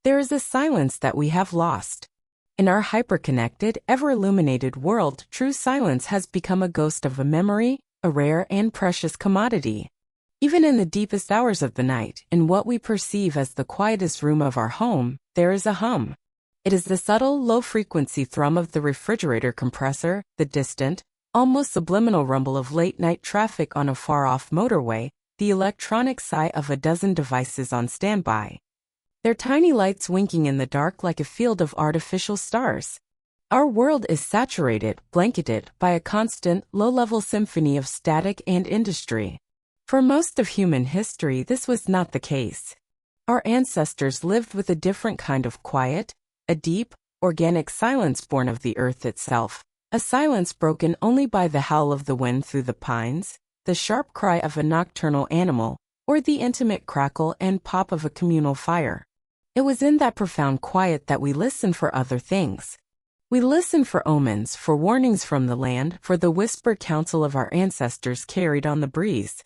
There is a silence that we have lost. In our hyper-connected, ever-illuminated world, true silence has become a ghost of a memory, a rare and precious commodity. Even in the deepest hours of the night, in what we perceive as the quietest room of our home, there is a hum. It is the subtle, low-frequency thrum of the refrigerator compressor, the distant, almost subliminal rumble of late-night traffic on a far-off motorway, the electronic sigh of a dozen devices on standby. Their tiny lights winking in the dark like a field of artificial stars. Our world is saturated, blanketed, by a constant, low-level symphony of static and industry. For most of human history, this was not the case. Our ancestors lived with a different kind of quiet, a deep, organic silence born of the earth itself, a silence broken only by the howl of the wind through the pines, the sharp cry of a nocturnal animal, or the intimate crackle and pop of a communal fire. It was in that profound quiet that we listened for other things. We listened for omens, for warnings from the land, for the whispered counsel of our ancestors carried on the breeze.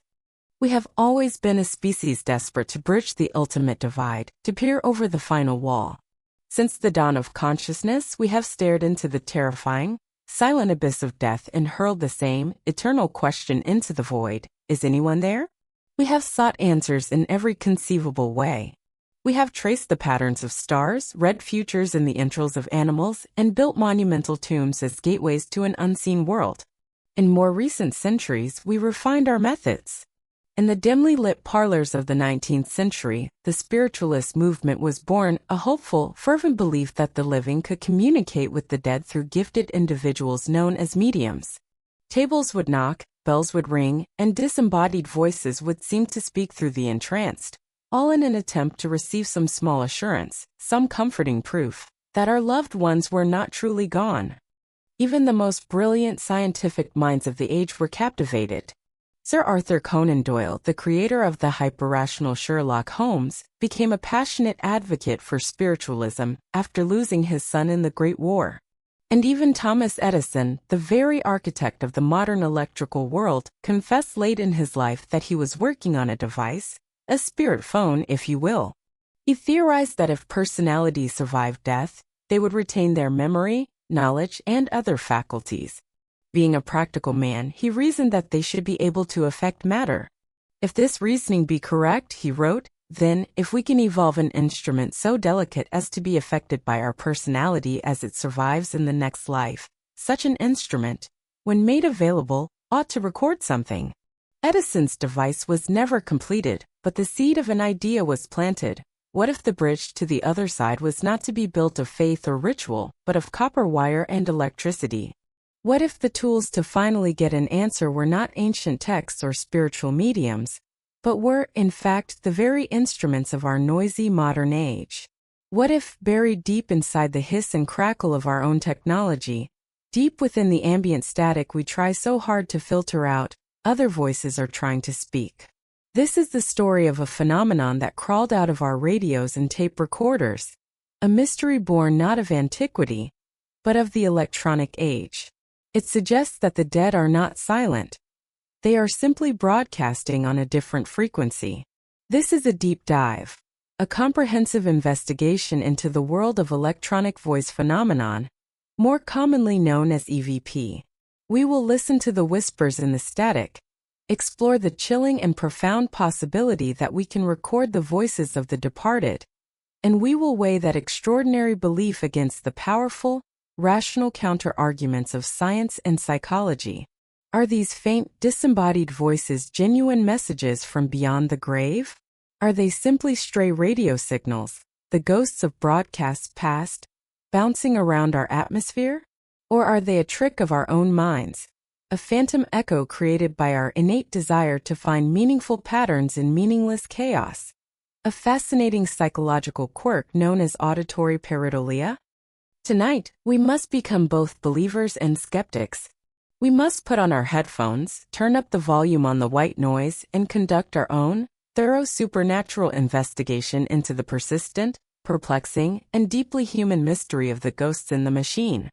We have always been a species desperate to bridge the ultimate divide, to peer over the final wall. Since the dawn of consciousness, we have stared into the terrifying, silent abyss of death and hurled the same, eternal question into the void: is anyone there? We have sought answers in every conceivable way. We have traced the patterns of stars, read futures in the entrails of animals, and built monumental tombs as gateways to an unseen world. In more recent centuries, we refined our methods. In the dimly lit parlors of the 19th century, the spiritualist movement was born, a hopeful, fervent belief that the living could communicate with the dead through gifted individuals known as mediums. Tables would knock, bells would ring, and disembodied voices would seem to speak through the entranced, all in an attempt to receive some small assurance, some comforting proof, that our loved ones were not truly gone. Even the most brilliant scientific minds of the age were captivated. Sir Arthur Conan Doyle, the creator of the hyper-rational Sherlock Holmes, became a passionate advocate for spiritualism after losing his son in the Great War. And even Thomas Edison, the very architect of the modern electrical world, confessed late in his life that he was working on a device, a spirit phone, if you will. He theorized that if personalities survived death, they would retain their memory, knowledge, and other faculties. Being a practical man, he reasoned that they should be able to affect matter. If this reasoning be correct, he wrote, then, if we can evolve an instrument so delicate as to be affected by our personality as it survives in the next life, such an instrument, when made available, ought to record something. Edison's device was never completed, but the seed of an idea was planted. What if the bridge to the other side was not to be built of faith or ritual, but of copper wire and electricity? What if the tools to finally get an answer were not ancient texts or spiritual mediums, but were, in fact, the very instruments of our noisy modern age? What if, buried deep inside the hiss and crackle of our own technology, deep within the ambient static we try so hard to filter out, other voices are trying to speak? This is the story of a phenomenon that crawled out of our radios and tape recorders, a mystery born not of antiquity, but of the electronic age. It suggests that the dead are not silent. They are simply broadcasting on a different frequency. This is a deep dive, a comprehensive investigation into the world of electronic voice phenomenon, more commonly known as EVP. We will listen to the whispers in the static, explore the chilling and profound possibility that we can record the voices of the departed, and we will weigh that extraordinary belief against the powerful, rational counter-arguments of science and psychology. Are these faint, disembodied voices genuine messages from beyond the grave? Are they simply stray radio signals, the ghosts of broadcasts past, bouncing around our atmosphere? Or are they a trick of our own minds, a phantom echo created by our innate desire to find meaningful patterns in meaningless chaos? A fascinating psychological quirk known as auditory pareidolia? Tonight, we must become both believers and skeptics. We must put on our headphones, turn up the volume on the white noise, and conduct our own, thorough supernatural investigation into the persistent, perplexing, and deeply human mystery of the ghosts in the machine.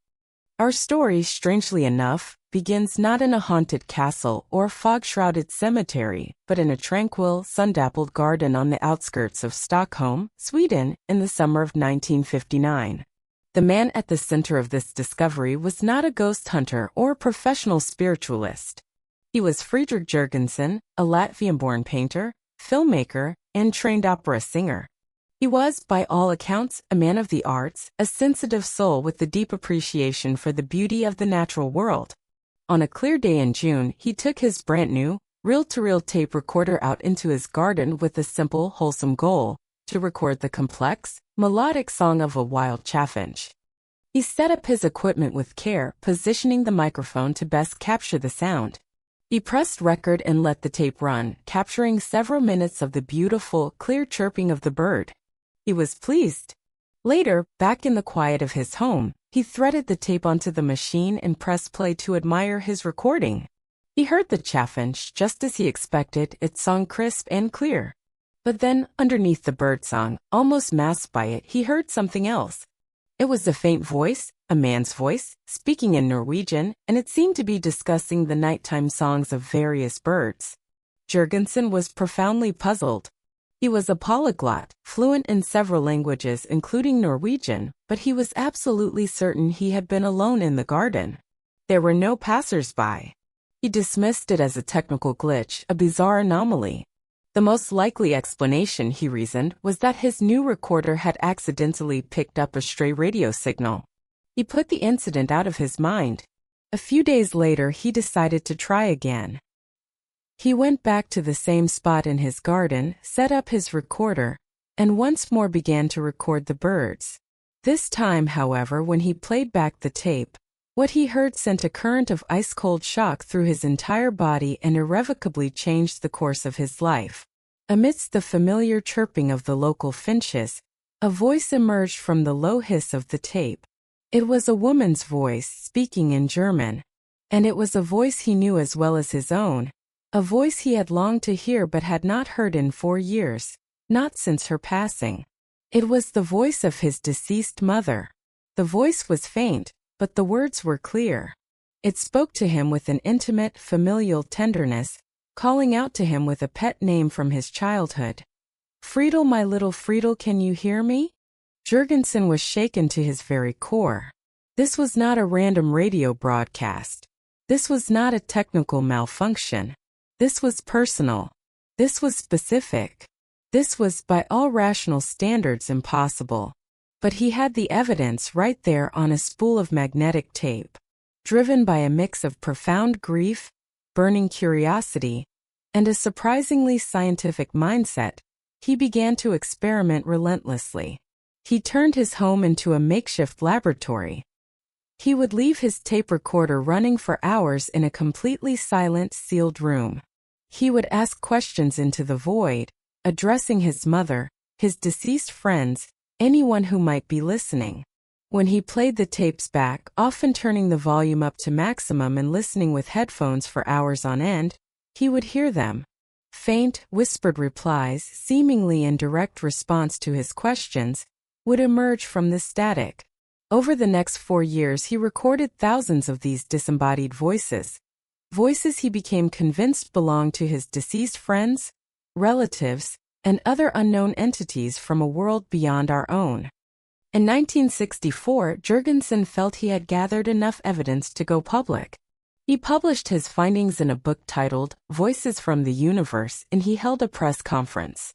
Our story, strangely enough, begins not in a haunted castle or fog-shrouded cemetery, but in a tranquil, sun-dappled garden on the outskirts of Stockholm, Sweden, in the summer of 1959. The man at the center of this discovery was not a ghost hunter or professional spiritualist. He was Fredrik Jurgensen, a Latvian-born painter, filmmaker, and trained opera singer. He was, by all accounts, a man of the arts, a sensitive soul with a deep appreciation for the beauty of the natural world. On a clear day in June, he took his brand-new, reel-to-reel tape recorder out into his garden with a simple, wholesome goal: to record the complex, melodic song of a wild chaffinch. He set up his equipment with care, positioning the microphone to best capture the sound. He pressed record and let the tape run, capturing several minutes of the beautiful, clear chirping of the bird. He was pleased. Later, back in the quiet of his home, he threaded the tape onto the machine and pressed play to admire his recording. He heard the chaffinch just as he expected, its song crisp and clear. But then, underneath the birdsong, almost masked by it, he heard something else. It was a faint voice, a man's voice, speaking in Norwegian, and it seemed to be discussing the nighttime songs of various birds. Jurgensen was profoundly puzzled. He was a polyglot, fluent in several languages including Norwegian, but he was absolutely certain he had been alone in the garden. There were no passers-by. He dismissed it as a technical glitch, a bizarre anomaly. The most likely explanation, he reasoned, was that his new recorder had accidentally picked up a stray radio signal. He put the incident out of his mind. A few days later, he decided to try again. He went back to the same spot in his garden, set up his recorder, and once more began to record the birds. This time, however, when he played back the tape, what he heard sent a current of ice-cold shock through his entire body and irrevocably changed the course of his life. Amidst the familiar chirping of the local finches, a voice emerged from the low hiss of the tape. It was a woman's voice, speaking in German. And it was a voice he knew as well as his own. A voice he had longed to hear but had not heard in 4 years, not since her passing. It was the voice of his deceased mother. The voice was faint, but the words were clear. It spoke to him with an intimate, familial tenderness, calling out to him with a pet name from his childhood. "Friedel, my little Friedel, can you hear me?" Jurgensen was shaken to his very core. This was not a random radio broadcast. This was not a technical malfunction. This was personal. This was specific. This was, by all rational standards, impossible. But he had the evidence right there on a spool of magnetic tape. Driven by a mix of profound grief, burning curiosity, and a surprisingly scientific mindset, he began to experiment relentlessly. He turned his home into a makeshift laboratory. He would leave his tape recorder running for hours in a completely silent, sealed room. He would ask questions into the void, addressing his mother, his deceased friends, anyone who might be listening. When he played the tapes back, often turning the volume up to maximum and listening with headphones for hours on end, he would hear them. Faint, whispered replies, seemingly in direct response to his questions, would emerge from the static. Over the next 4 years, he recorded thousands of these disembodied voices. Voices he became convinced belonged to his deceased friends, relatives, and other unknown entities from a world beyond our own. In 1964, Jurgensen felt he had gathered enough evidence to go public. He published his findings in a book titled Voices from the Universe, and he held a press conference.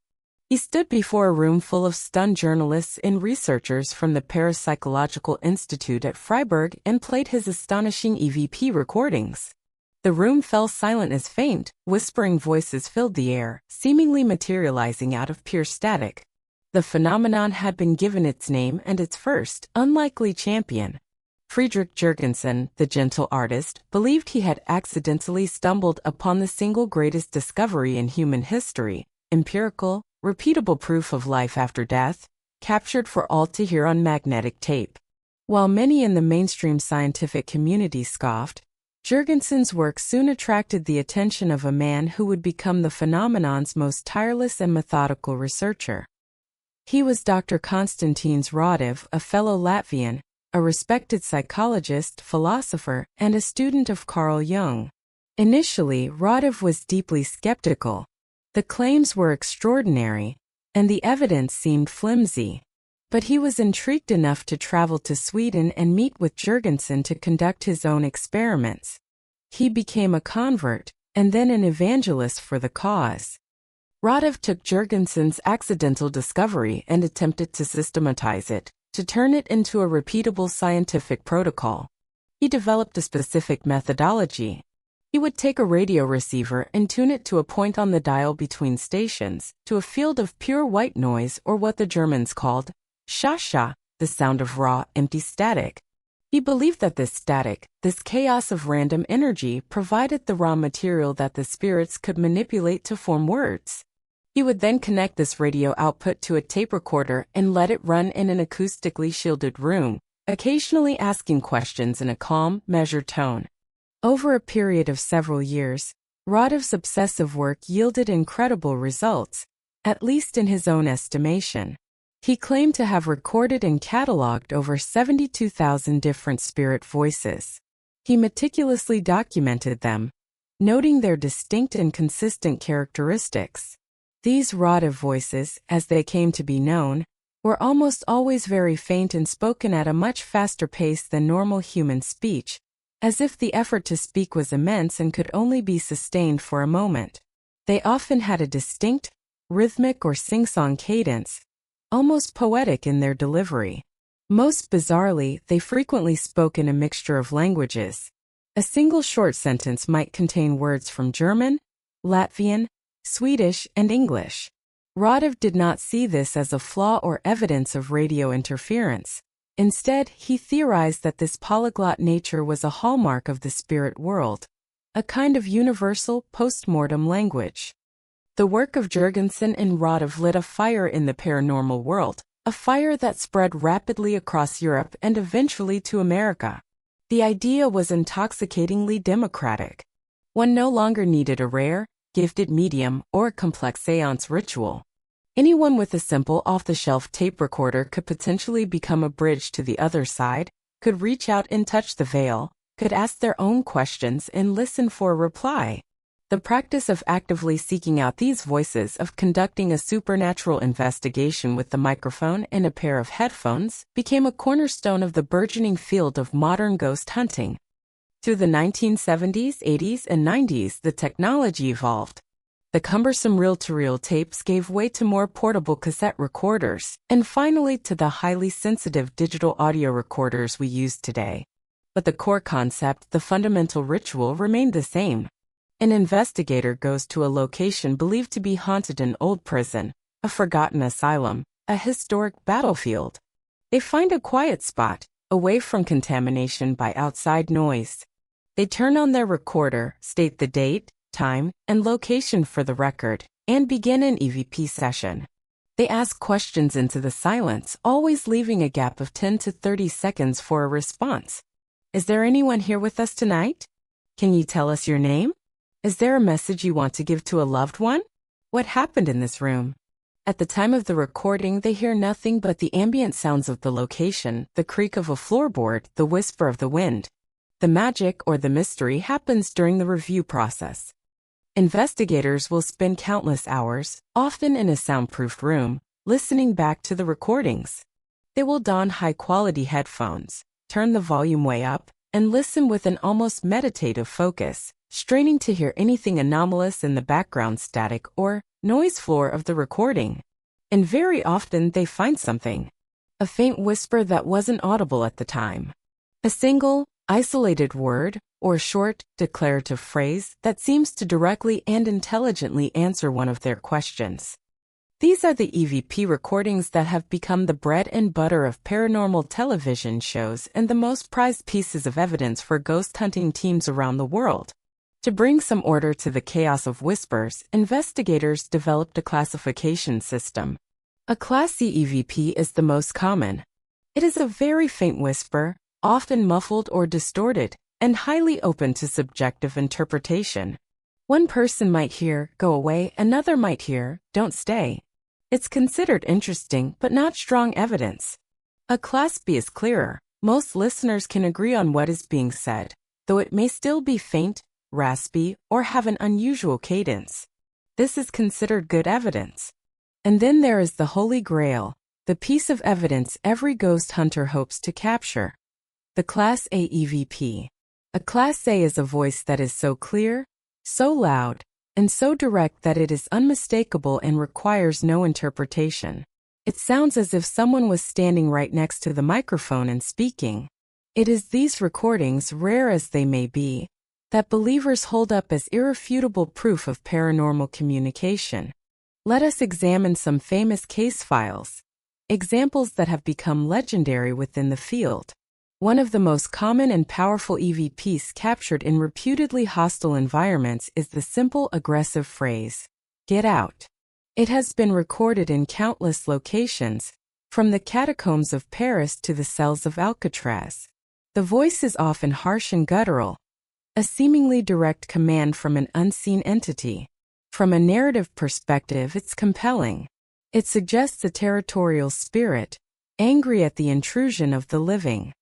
He stood before a room full of stunned journalists and researchers from the Parapsychological Institute at Freiburg and played his astonishing EVP recordings. The room fell silent as faint, whispering voices filled the air, seemingly materializing out of pure static. The phenomenon had been given its name and its first, unlikely champion. Fredrik Jurgensen, the gentle artist, believed he had accidentally stumbled upon the single greatest discovery in human history: empirical, repeatable proof of life after death, captured for all to hear on magnetic tape. While many in the mainstream scientific community scoffed, Jurgensen's work soon attracted the attention of a man who would become the phenomenon's most tireless and methodical researcher. He was Dr. Konstantins Raudive, a fellow Latvian, a respected psychologist, philosopher, and a student of Carl Jung. Initially, Rodiv was deeply skeptical. The claims were extraordinary, and the evidence seemed flimsy. But he was intrigued enough to travel to Sweden and meet with Jurgensen to conduct his own experiments. He became a convert, and then an evangelist for the cause. Rodiv took Jurgensen's accidental discovery and attempted to systematize it, to turn it into a repeatable scientific protocol. He developed a specific methodology. He would take a radio receiver and tune it to a point on the dial between stations, to a field of pure white noise, or what the Germans called Scha, the sound of raw, empty static. He believed that this static, this chaos of random energy, provided the raw material that the spirits could manipulate to form words. He would then connect this radio output to a tape recorder and let it run in an acoustically shielded room, occasionally asking questions in a calm, measured tone. Over a period of several years, Rodiv's obsessive work yielded incredible results, at least in his own estimation. He claimed to have recorded and catalogued over 72,000 different spirit voices. He meticulously documented them, noting their distinct and consistent characteristics. These Rodiv voices, as they came to be known, were almost always very faint and spoken at a much faster pace than normal human speech, as if the effort to speak was immense and could only be sustained for a moment. They often had a distinct, rhythmic or sing-song cadence, almost poetic in their delivery. Most bizarrely, they frequently spoke in a mixture of languages. A single short sentence might contain words from German, Latvian, Swedish, and English. Rodiv did not see this as a flaw or evidence of radio interference. Instead, he theorized that this polyglot nature was a hallmark of the spirit world, a kind of universal post-mortem language. The work of Jurgensen and Rodiv lit a fire in the paranormal world, a fire that spread rapidly across Europe and eventually to America. The idea was intoxicatingly democratic. One no longer needed a rare, gifted medium or a complex seance ritual. Anyone with a simple off-the-shelf tape recorder could potentially become a bridge to the other side, could reach out and touch the veil, could ask their own questions and listen for a reply. The practice of actively seeking out these voices, of conducting a supernatural investigation with the microphone and a pair of headphones, became a cornerstone of the burgeoning field of modern ghost hunting. Through the 1970s, 80s, and 90s, the technology evolved. The cumbersome reel-to-reel tapes gave way to more portable cassette recorders, and finally to the highly sensitive digital audio recorders we use today. But the core concept, the fundamental ritual, remained the same. An investigator goes to a location believed to be haunted: an old prison, a forgotten asylum, a historic battlefield. They find a quiet spot, away from contamination by outside noise. They turn on their recorder, state the date, time, and location for the record, and begin an EVP session. They ask questions into the silence, always leaving a gap of 10 to 30 seconds for a response. Is there anyone here with us tonight? Can you tell us your name? Is there a message you want to give to a loved one? What happened in this room? At the time of the recording, they hear nothing but the ambient sounds of the location, the creak of a floorboard, the whisper of the wind. The magic or the mystery happens during the review process. Investigators will spend countless hours, often in a soundproofed room, listening back to the recordings. They will don high-quality headphones, turn the volume way up, and listen with an almost meditative focus, straining to hear anything anomalous in the background static or noise floor of the recording. And very often they find something. A faint whisper that wasn't audible at the time. A single, isolated word, or short, declarative phrase that seems to directly and intelligently answer one of their questions. These are the EVP recordings that have become the bread and butter of paranormal television shows and the most prized pieces of evidence for ghost hunting teams around the world. To bring some order to the chaos of whispers, investigators developed a classification system. A Class C EVP is the most common. It is a very faint whisper, often muffled or distorted, and highly open to subjective interpretation. One person might hear, "Go away," another might hear, "Don't stay." It's considered interesting but not strong evidence. A Class B is clearer, Most listeners can agree on what is being said, though it may still be faint, raspy, or have an unusual cadence. This is considered good evidence. And then there is the Holy Grail, the piece of evidence every ghost hunter hopes to capture. The Class A EVP. A Class A is a voice that is so clear, so loud, and so direct that it is unmistakable and requires no interpretation. It sounds as if someone was standing right next to the microphone and speaking. It is these recordings, rare as they may be, that believers hold up as irrefutable proof of paranormal communication. Let us examine some famous case files, examples that have become legendary within the field. One of the most common and powerful EVPs captured in reputedly hostile environments is the simple aggressive phrase, "Get out." It has been recorded in countless locations, from the catacombs of Paris to the cells of Alcatraz. The voice is often harsh and guttural, a seemingly direct command from an unseen entity. From a narrative perspective, it's compelling. It suggests a territorial spirit, angry at the intrusion of the living.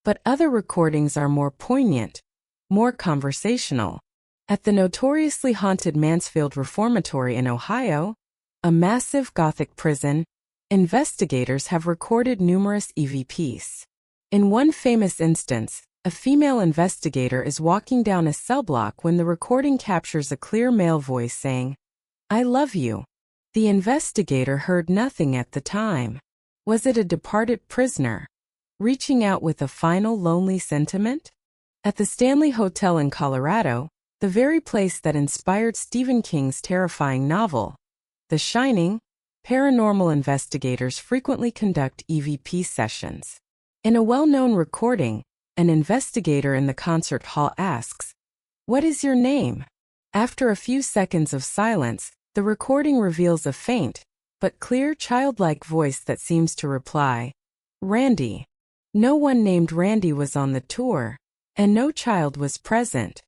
But other recordings are more poignant, more conversational. At the notoriously haunted Mansfield Reformatory in Ohio, a massive Gothic prison, investigators have recorded numerous EVPs. In one famous instance, a female investigator is walking down a cell block when the recording captures a clear male voice saying, "I love you." The investigator heard nothing at the time. Was it a departed prisoner, reaching out with a final lonely sentiment? At the Stanley Hotel in Colorado, the very place that inspired Stephen King's terrifying novel, The Shining, paranormal investigators frequently conduct EVP sessions. In a well-known recording, an investigator in the concert hall asks, "What is your name?" After a few seconds of silence, the recording reveals a faint, but clear childlike voice that seems to reply, "Randy." No one named Randy was on the tour, and no child was present.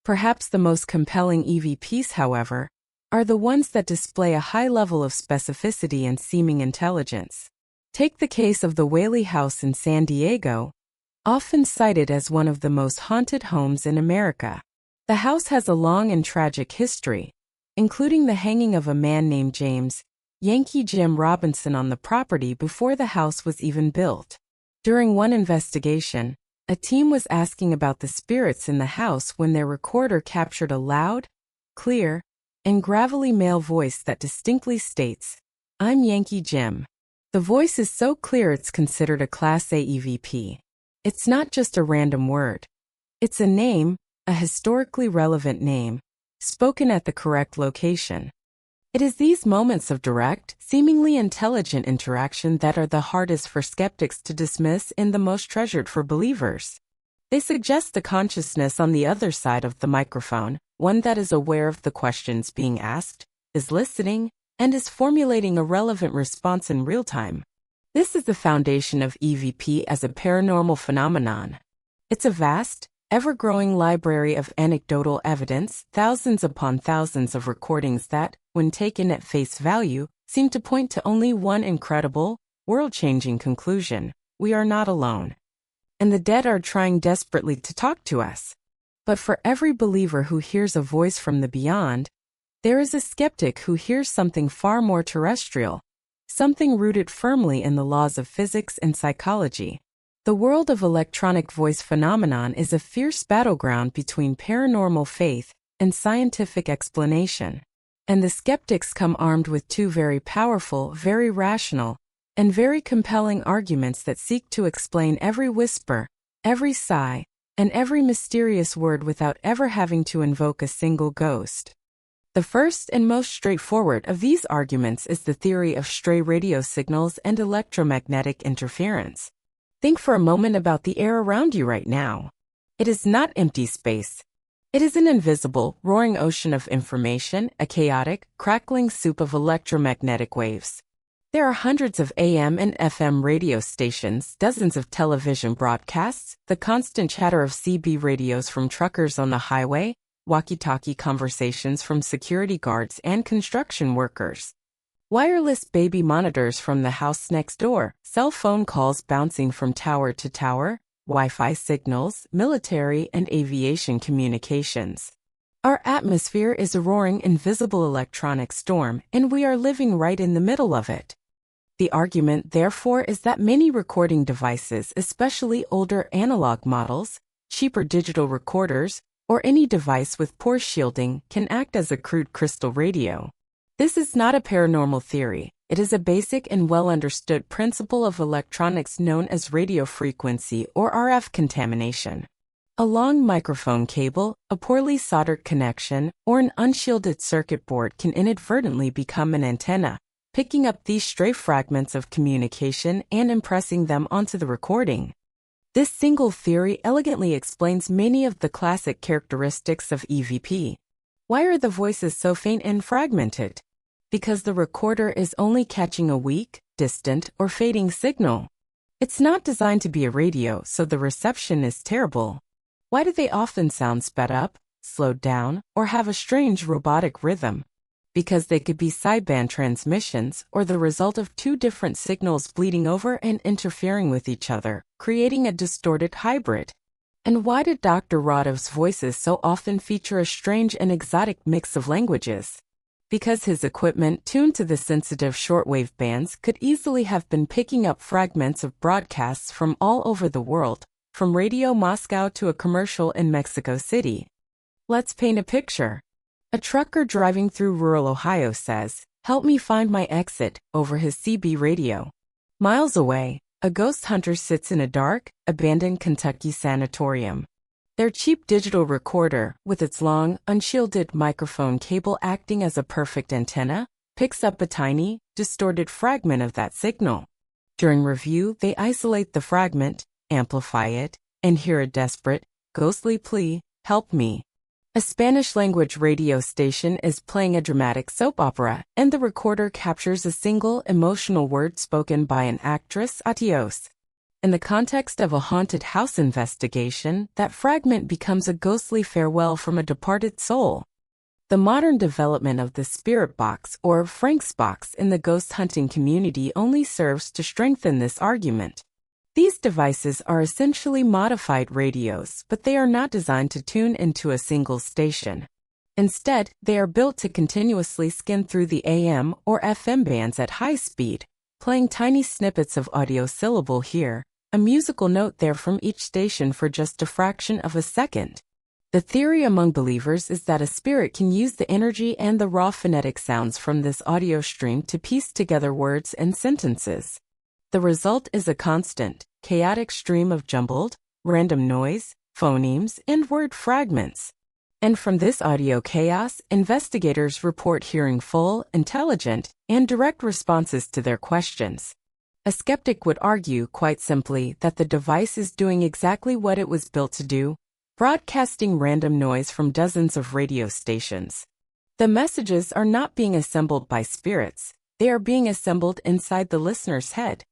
Perhaps the most compelling EVPs, however, are the ones that display a high level of specificity and seeming intelligence. Take the case of the Whaley House in San Diego, often cited as one of the most haunted homes in America. The house has a long and tragic history, including the hanging of a man named James Yankee Jim Robinson on the property before the house was even built. During one investigation, a team was asking about the spirits in the house when their recorder captured a loud, clear, and gravelly male voice that distinctly states, "I'm Yankee Jim." The voice is so clear it's considered a Class A EVP. It's not just a random word. It's a name, a historically relevant name, spoken at the correct location. It is these moments of direct, seemingly intelligent interaction that are the hardest for skeptics to dismiss and the most treasured for believers. They suggest a consciousness on the other side of the microphone, one that is aware of the questions being asked, is listening, and is formulating a relevant response in real time. This is the foundation of EVP as a paranormal phenomenon. It's a vast, ever-growing library of anecdotal evidence, thousands upon thousands of recordings that, when taken at face value, seem to point to only one incredible, world-changing conclusion: we are not alone. And the dead are trying desperately to talk to us. But for every believer who hears a voice from the beyond, there is a skeptic who hears something far more terrestrial, something rooted firmly in the laws of physics and psychology. The world of electronic voice phenomenon is a fierce battleground between paranormal faith and scientific explanation. And the skeptics come armed with two very powerful, very rational, and very compelling arguments that seek to explain every whisper, every sigh, and every mysterious word without ever having to invoke a single ghost. The first and most straightforward of these arguments is the theory of stray radio signals and electromagnetic interference. Think for a moment about the air around you right now. It is not empty space. It is an invisible, roaring ocean of information, a chaotic, crackling soup of electromagnetic waves. There are hundreds of AM and FM radio stations, dozens of television broadcasts, the constant chatter of CB radios from truckers on the highway, walkie-talkie conversations from security guards and construction workers, wireless baby monitors from the house next door, cell phone calls bouncing from tower to tower, Wi-Fi signals, military and aviation communications. Our atmosphere is a roaring, invisible electronic storm, and we are living right in the middle of it. The argument, therefore, is that many recording devices, especially older analog models, cheaper digital recorders, or any device with poor shielding, can act as a crude crystal radio. This is not a paranormal theory. It is a basic and well-understood principle of electronics known as radio frequency or RF contamination. A long microphone cable, a poorly soldered connection, or an unshielded circuit board can inadvertently become an antenna, picking up these stray fragments of communication and impressing them onto the recording. This single theory elegantly explains many of the classic characteristics of EVP. Why are the voices so faint and fragmented? Because the recorder is only catching a weak, distant, or fading signal. It's not designed to be a radio, so the reception is terrible. Why do they often sound sped up, slowed down, or have a strange robotic rhythm? Because they could be sideband transmissions or the result of two different signals bleeding over and interfering with each other, creating a distorted hybrid. And why did Dr. Radov's voices so often feature a strange and exotic mix of languages? Because his equipment, tuned to the sensitive shortwave bands, could easily have been picking up fragments of broadcasts from all over the world, from Radio Moscow to a commercial in Mexico City. Let's paint a picture. A trucker driving through rural Ohio says, "Help me find my exit," over his CB radio. Miles away, a ghost hunter sits in a dark, abandoned Kentucky sanatorium. Their cheap digital recorder, with its long, unshielded microphone cable acting as a perfect antenna, picks up a tiny, distorted fragment of that signal. During review, they isolate the fragment, amplify it, and hear a desperate, ghostly plea, "Help me." A Spanish-language radio station is playing a dramatic soap opera, and the recorder captures a single emotional word spoken by an actress, adios. In the context of a haunted house investigation, that fragment becomes a ghostly farewell from a departed soul. The modern development of the spirit box or Frank's box in the ghost hunting community only serves to strengthen this argument. These devices are essentially modified radios, but they are not designed to tune into a single station. Instead, they are built to continuously scan through the AM or FM bands at high speed, playing tiny snippets of audio syllable here, a musical note there from each station for just a fraction of a second. The theory among believers is that a spirit can use the energy and the raw phonetic sounds from this audio stream to piece together words and sentences. The result is a constant, chaotic stream of jumbled, random noise, phonemes, and word fragments. And from this audio chaos, investigators report hearing full, intelligent, and direct responses to their questions. A skeptic would argue, quite simply, that the device is doing exactly what it was built to do, broadcasting random noise from dozens of radio stations. The messages are not being assembled by spirits, they are being assembled inside the listener's head.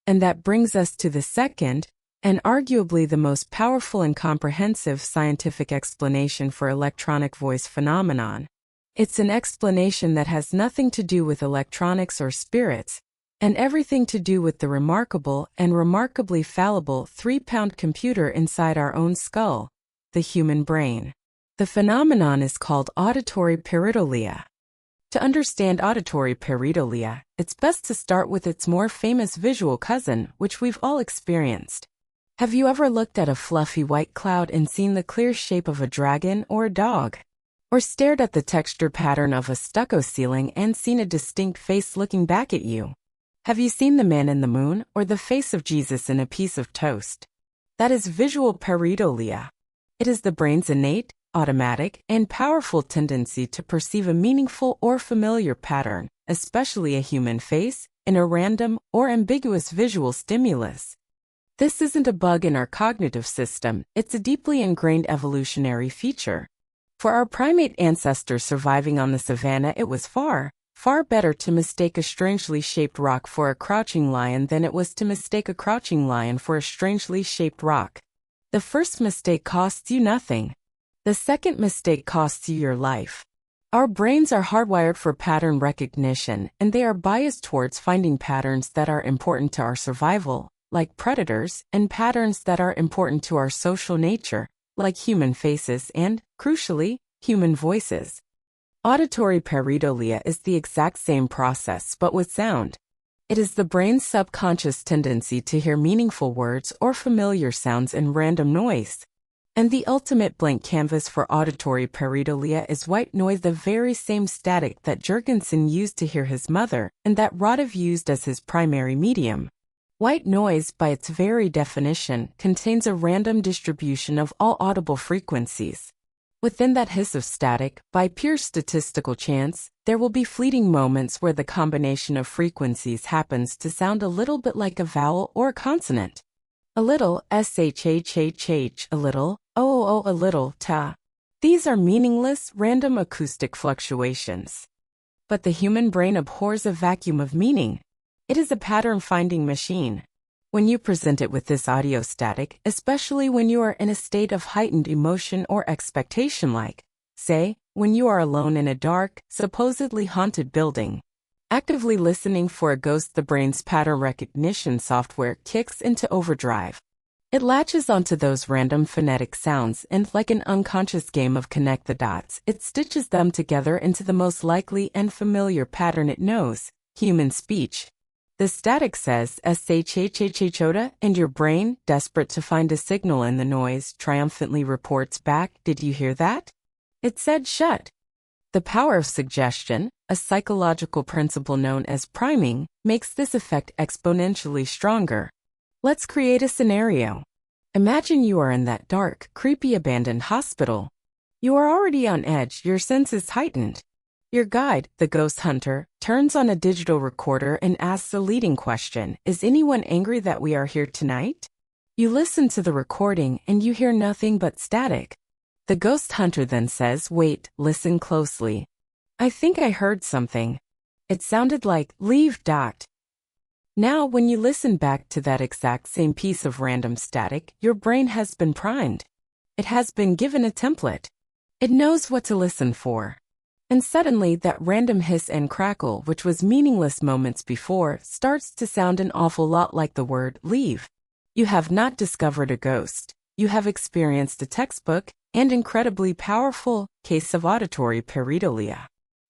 And that brings us to the second, and arguably the most powerful and comprehensive scientific explanation for electronic voice phenomenon. It's an explanation that has nothing to do with electronics or spirits, and everything to do with the remarkable and remarkably fallible 3-pound computer inside our own skull, the human brain. The phenomenon is called auditory pareidolia. To understand auditory pareidolia, it's best to start with its more famous visual cousin, which we've all experienced. Have you ever looked at a fluffy white cloud and seen the clear shape of a dragon or a dog? Or stared at the texture pattern of a stucco ceiling and seen a distinct face looking back at you? Have you seen the man in the moon or the face of Jesus in a piece of toast? That is visual pareidolia. It is the brain's innate, automatic, and powerful tendency to perceive a meaningful or familiar pattern, especially a human face, in a random or ambiguous visual stimulus. This isn't a bug in our cognitive system, it's a deeply ingrained evolutionary feature. For our primate ancestors surviving on the savannah, it was far better to mistake a strangely shaped rock for a crouching lion than it was to mistake a crouching lion for a strangely shaped rock. The first mistake costs you nothing. The second mistake costs you your life. Our brains are hardwired for pattern recognition, and they are biased towards finding patterns that are important to our survival, like predators, and patterns that are important to our social nature, like human faces and, crucially, human voices. Auditory pareidolia is the exact same process but with sound. It is the brain's subconscious tendency to hear meaningful words or familiar sounds in random noise. And the ultimate blank canvas for auditory pareidolia is white noise, the very same static that Jurgensen used to hear his mother and that Rodiv used as his primary medium. White noise, by its very definition, contains a random distribution of all audible frequencies. Within that hiss of static, by pure statistical chance, there will be fleeting moments where the combination of frequencies happens to sound a little bit like a vowel or a consonant. A little, shhhh, a little, a little, ta. These are meaningless, random acoustic fluctuations. But the human brain abhors a vacuum of meaning. It is a pattern-finding machine. When you present it with this audio static, especially when you are in a state of heightened emotion or expectation, like, say, when you are alone in a dark, supposedly haunted building, actively listening for a ghost, the brain's pattern recognition software kicks into overdrive. It latches onto those random phonetic sounds and, like an unconscious game of connect the dots, it stitches them together into the most likely and familiar pattern it knows: human speech. The static says "shhhhchoda," and your brain, desperate to find a signal in the noise, triumphantly reports back, "Did you hear that? It said shut." The power of suggestion, a psychological principle known as priming, makes this effect exponentially stronger. Let's create a scenario. Imagine you are in that dark, creepy abandoned hospital. You are already on edge, your senses heightened. Your guide, the ghost hunter, turns on a digital recorder and asks the leading question: "Is anyone angry that we are here tonight?" You listen to the recording and you hear nothing but static. The ghost hunter then says, "Wait, listen closely. I think I heard something. It sounded like, leave. Now, when you listen back to that exact same piece of random static, your brain has been primed. It has been given a template. It knows what to listen for. And suddenly, that random hiss and crackle, which was meaningless moments before, starts to sound an awful lot like the word leave. You have not discovered a ghost. You have experienced a textbook and incredibly powerful case of auditory pareidolia.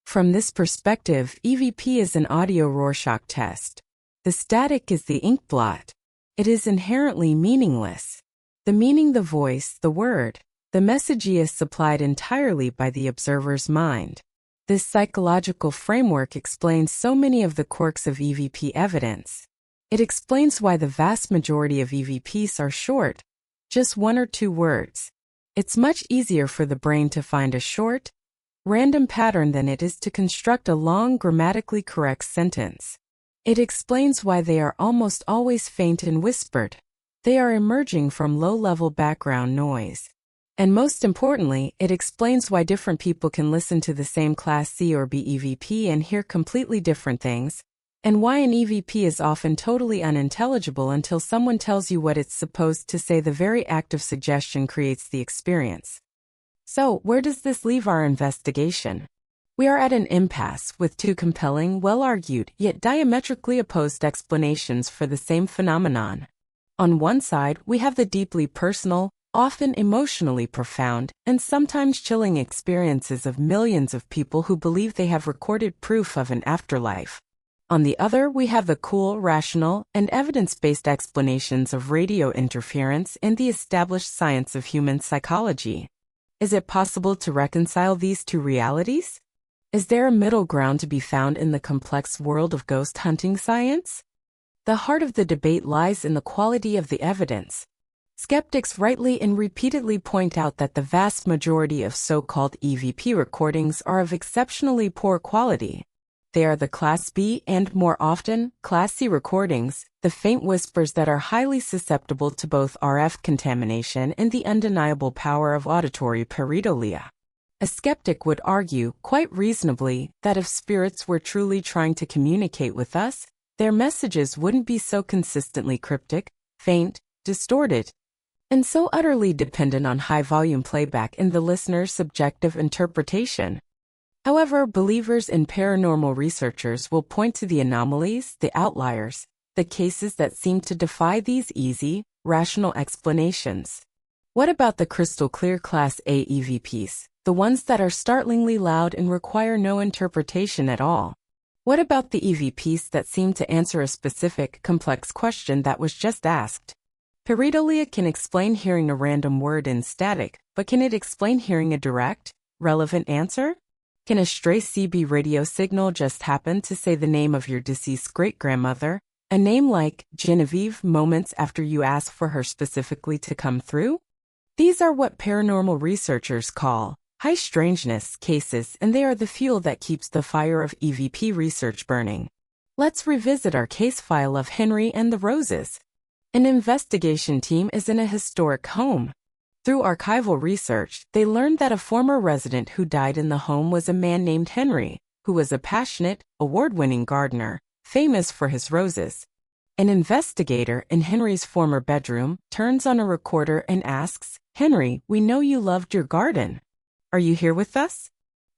From this perspective, EVP is an audio Rorschach test. The static is the ink blot. It is inherently meaningless. The meaning, the voice, the word, the message is supplied entirely by the observer's mind. This psychological framework explains so many of the quirks of EVP evidence. It explains why the vast majority of EVPs are short, just 1 or 2 words. It's much easier for the brain to find a short, random pattern than it is to construct a long, grammatically correct sentence. It explains why they are almost always faint and whispered. They are emerging from low-level background noise. And most importantly, it explains why different people can listen to the same Class C or B EVP and hear completely different things, and why an EVP is often totally unintelligible until someone tells you what it's supposed to say. The very act of suggestion creates the experience. So, where does this leave our investigation? We are at an impasse with 2 compelling, well-argued, yet diametrically opposed explanations for the same phenomenon. On one side, we have the deeply personal, often emotionally profound, and sometimes chilling experiences of millions of people who believe they have recorded proof of an afterlife. On the other, we have the cool, rational, and evidence-based explanations of radio interference and the established science of human psychology. Is it possible to reconcile these 2 realities? Is there a middle ground to be found in the complex world of ghost hunting science? The heart of the debate lies in the quality of the evidence. Skeptics rightly and repeatedly point out that the vast majority of so-called EVP recordings are of exceptionally poor quality. They are the Class B and, more often, Class C recordings, the faint whispers that are highly susceptible to both RF contamination and the undeniable power of auditory pareidolia. A skeptic would argue, quite reasonably, that if spirits were truly trying to communicate with us, their messages wouldn't be so consistently cryptic, faint, distorted, and so utterly dependent on high-volume playback and the listener's subjective interpretation. However, believers and paranormal researchers will point to the anomalies, the outliers, the cases that seem to defy these easy, rational explanations. What about the crystal clear Class A EVPs, the ones that are startlingly loud and require no interpretation at all? What about the EVPs that seem to answer a specific, complex question that was just asked? Pareidolia can explain hearing a random word in static, but can it explain hearing a direct, relevant answer? Can a stray CB radio signal just happen to say the name of your deceased great-grandmother, a name like Genevieve moments after you ask for her specifically to come through? These are what paranormal researchers call high strangeness cases, and they are the fuel that keeps the fire of EVP research burning. Let's revisit our case file of Henry and the Roses. An investigation team is in a historic home. Through archival research, they learned that a former resident who died in the home was a man named Henry, who was a passionate, award-winning gardener, famous for his roses. An investigator in Henry's former bedroom turns on a recorder and asks, "Henry, we know you loved your garden. Are you here with us?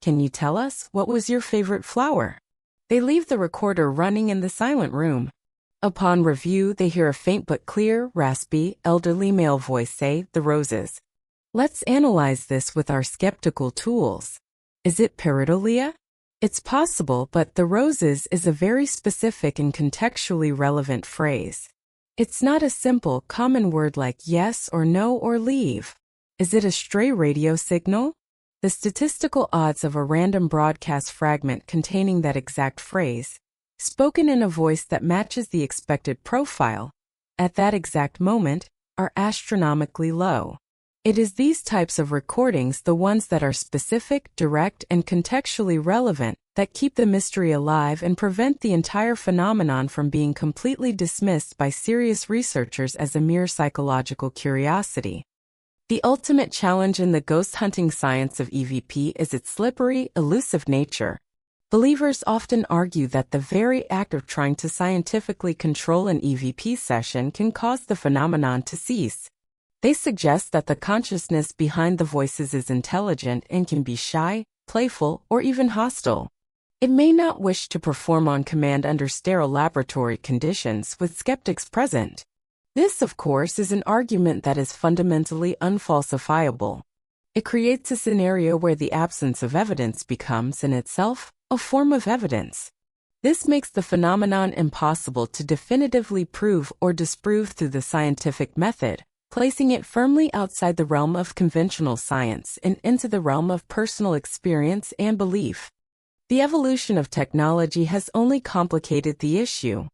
Can you tell us what was your favorite flower?" They leave the recorder running in the silent room. Upon review, they hear a faint but clear, raspy, elderly male voice say, "The roses." Let's analyze this with our skeptical tools. Is it pareidolia? It's possible, but "the roses" is a very specific and contextually relevant phrase. It's not a simple, common word like yes or no or leave. Is it a stray radio signal? The statistical odds of a random broadcast fragment containing that exact phrase, spoken in a voice that matches the expected profile, at that exact moment, are astronomically low. It is these types of recordings, the ones that are specific, direct, and contextually relevant, that keep the mystery alive and prevent the entire phenomenon from being completely dismissed by serious researchers as a mere psychological curiosity. The ultimate challenge in the ghost hunting science of EVP is its slippery, elusive nature. Believers often argue that the very act of trying to scientifically control an EVP session can cause the phenomenon to cease. They suggest that the consciousness behind the voices is intelligent and can be shy, playful, or even hostile. It may not wish to perform on command under sterile laboratory conditions with skeptics present. This, of course, is an argument that is fundamentally unfalsifiable. It creates a scenario where the absence of evidence becomes, in itself, a form of evidence. This makes the phenomenon impossible to definitively prove or disprove through the scientific method, placing it firmly outside the realm of conventional science and into the realm of personal experience and belief. The evolution of technology has only complicated the issue.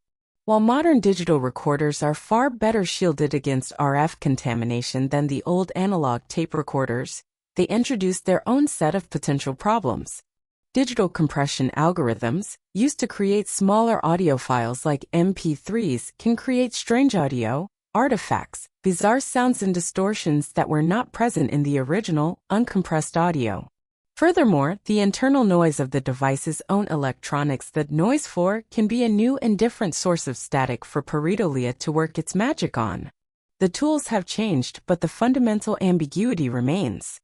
While modern digital recorders are far better shielded against RF contamination than the old analog tape recorders, they introduced their own set of potential problems. Digital compression algorithms, used to create smaller audio files like MP3s, can create strange audio, artifacts, bizarre sounds and distortions that were not present in the original, uncompressed audio. Furthermore, the internal noise of the device's own electronics, the noise floor, can be a new and different source of static for pareidolia to work its magic on. The tools have changed, but the fundamental ambiguity remains.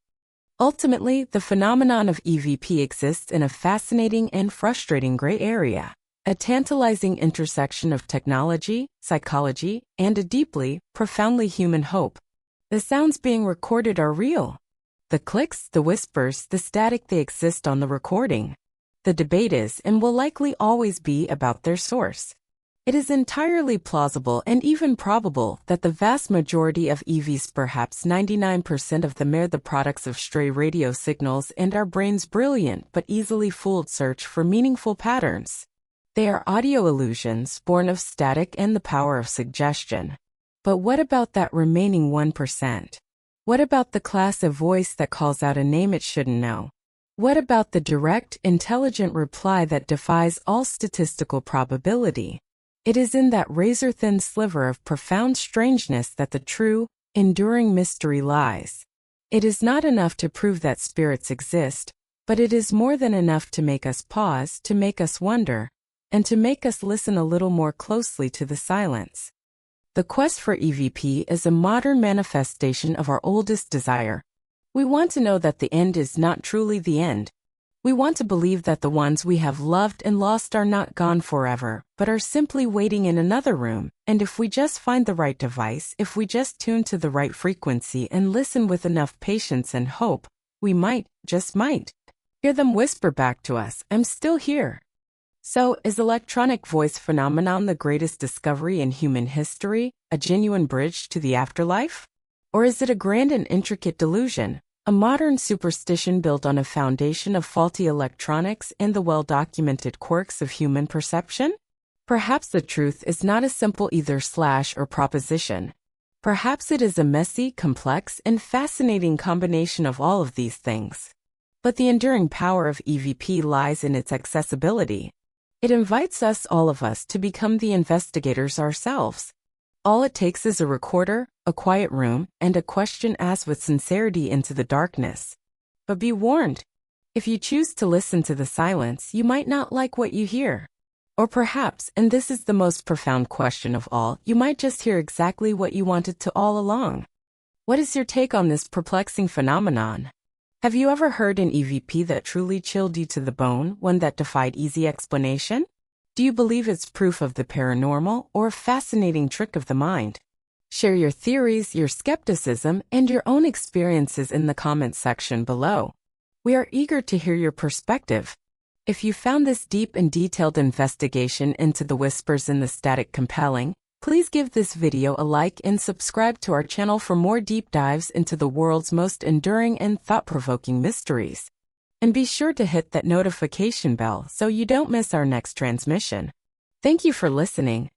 Ultimately, the phenomenon of EVP exists in a fascinating and frustrating gray area, a tantalizing intersection of technology, psychology, and a deeply, profoundly human hope. The sounds being recorded are real. The clicks, the whispers, the static, they exist on the recording. The debate is, and will likely always be, about their source. It is entirely plausible and even probable that the vast majority of EVs, perhaps 99% of them, are the products of stray radio signals and our brain's brilliant but easily fooled search for meaningful patterns. They are audio illusions born of static and the power of suggestion. But what about that remaining 1%? What about the class of voice that calls out a name it shouldn't know? What about the direct, intelligent reply that defies all statistical probability? It is in that razor-thin sliver of profound strangeness that the true, enduring mystery lies. It is not enough to prove that spirits exist, but it is more than enough to make us pause, to make us wonder, and to make us listen a little more closely to the silence. The quest for EVP is a modern manifestation of our oldest desire. We want to know that the end is not truly the end. We want to believe that the ones we have loved and lost are not gone forever, but are simply waiting in another room, and if we just find the right device, if we just tune to the right frequency and listen with enough patience and hope, we might, just might, hear them whisper back to us, "I'm still here." So, is electronic voice phenomenon the greatest discovery in human history, a genuine bridge to the afterlife? Or is it a grand and intricate delusion, a modern superstition built on a foundation of faulty electronics and the well-documented quirks of human perception? Perhaps the truth is not a simple either/or proposition. Perhaps it is a messy, complex, and fascinating combination of all of these things. But the enduring power of EVP lies in its accessibility. It invites us, all of us, to become the investigators ourselves. All it takes is a recorder, a quiet room, and a question asked with sincerity into the darkness. But be warned. If you choose to listen to the silence, you might not like what you hear. Or perhaps, and this is the most profound question of all, you might just hear exactly what you wanted to all along. What is your take on this perplexing phenomenon? Have you ever heard an EVP that truly chilled you to the bone, one that defied easy explanation? Do you believe it's proof of the paranormal or a fascinating trick of the mind? Share your theories, your skepticism, and your own experiences in the comments section below. We are eager to hear your perspective. If you found this deep and detailed investigation into the whispers in the static compelling, please give this video a like and subscribe to our channel for more deep dives into the world's most enduring and thought-provoking mysteries. And be sure to hit that notification bell so you don't miss our next transmission. Thank you for listening.